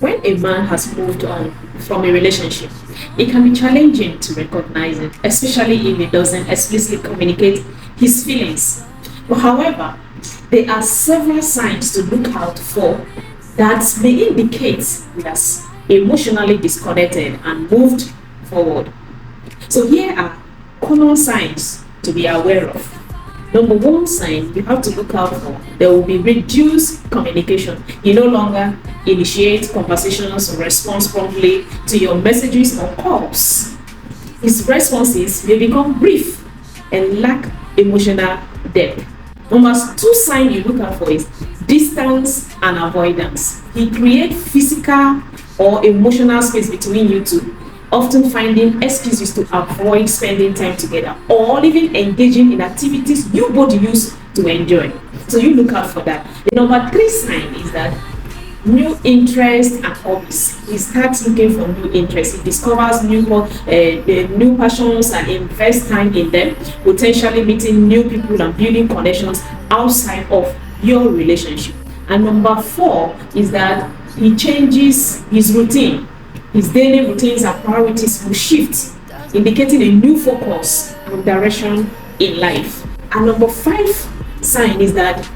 When a man has moved on from a relationship, it can be challenging to recognize it, especially if he doesn't explicitly communicate his feelings. But however, there are several signs to look out for that may indicate he has emotionally disconnected and moved forward. So here are common signs to be aware of. Number one sign you have to look out for, there will be reduced communication. You no longer initiate conversations or respond promptly to your messages or calls. His responses may become brief and lack emotional depth. Number two sign you look out for is distance and avoidance. He creates physical or emotional space between you two, often finding excuses to avoid spending time together or even engaging in activities you both use to enjoy. So you look out for that. The number three sign is that new interests and hobbies. He starts looking for new interests. He discovers new passions and invests time in them, potentially meeting new people and building connections outside of your relationship. And number four is that he changes his routine. His daily routines and priorities will shift, indicating a new focus and direction in life. And number five sign is that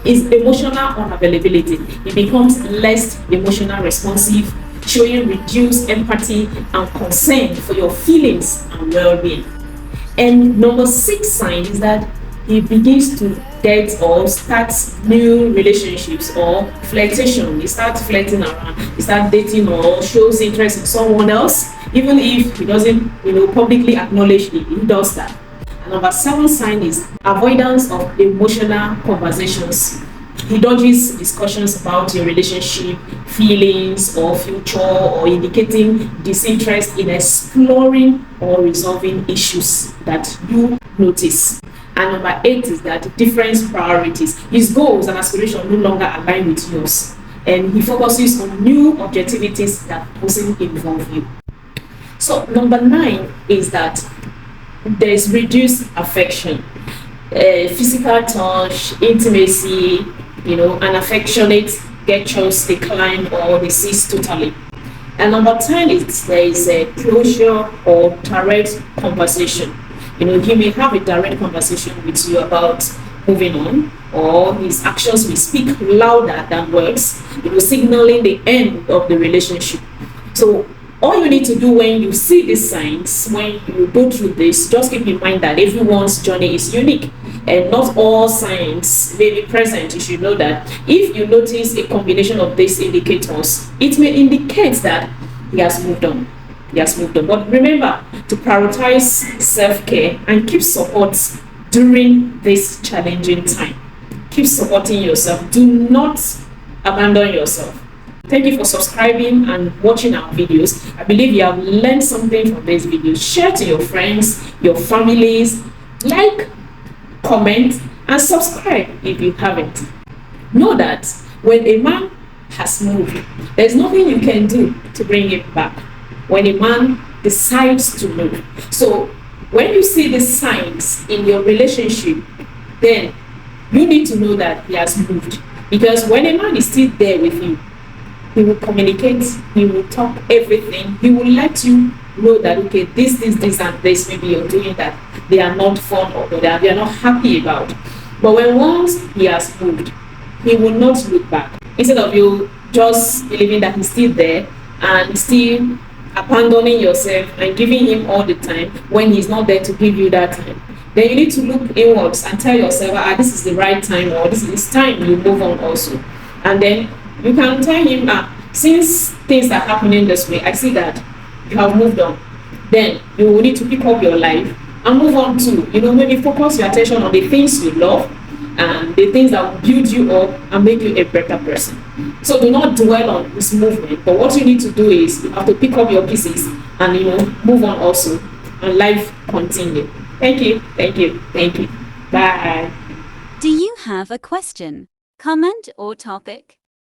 is emotional unavailability. He becomes less emotional responsive, showing reduced empathy and concern for your feelings and well-being. And number six sign is that he begins to date or start new relationships or flirtation. He starts flirting around, he starts dating or shows interest in someone else, even if he doesn't, publicly acknowledge it, he does that. And number seven sign is avoidance of emotional conversations. He dodges discussions about your relationship, feelings, or future, or indicating disinterest in exploring or resolving issues that you notice. And number eight is that different priorities. His goals and aspirations no longer align with yours. And he focuses on new objectivities that doesn't involve you. So number nine is that there is reduced affection. Physical touch, intimacy, and affectionate gestures decline or they cease totally. And number 10 is there is a closure or direct conversation. He may have a direct conversation with you about moving on, or his actions will speak louder than words, signaling the end of the relationship. So all you need to do when you see these signs, when you go through this, just keep in mind that everyone's journey is unique and not all signs may be present. You should know that. If you notice a combination of these indicators, it may indicate that he has moved on. But remember to prioritize self-care and keep support during this challenging time. Keep supporting yourself. Do not abandon yourself. Thank you for subscribing and watching our videos. I believe you have learned something from these videos. Share to your friends, your families, like, comment, and subscribe if you haven't. Know that when a man has moved, there's nothing you can do to bring it back. When a man decides to move. So when you see the signs in your relationship, then you need to know that he has moved. Because when a man is still there with you, he will communicate, he will talk everything, he will let you know that, okay, this, and this, maybe you're doing that they are not fun or they are not happy about. But when once he has moved, he will not look back. Instead of you just believing that he's still there and still abandoning yourself and giving him all the time when he's not there to give you that time, then you need to look inwards and tell yourself, this is the right time, or this is time you move on also. And then you can tell him, since things are happening this way, I see that you have moved on. Then you will need to pick up your life and move on to, maybe focus your attention on the things you love and the things that will build you up and make you a better person. So do not dwell on this movement, but what you need to do is you have to pick up your pieces and move on also, and life continue. Thank you. Bye. Do you have a question, comment, or topic?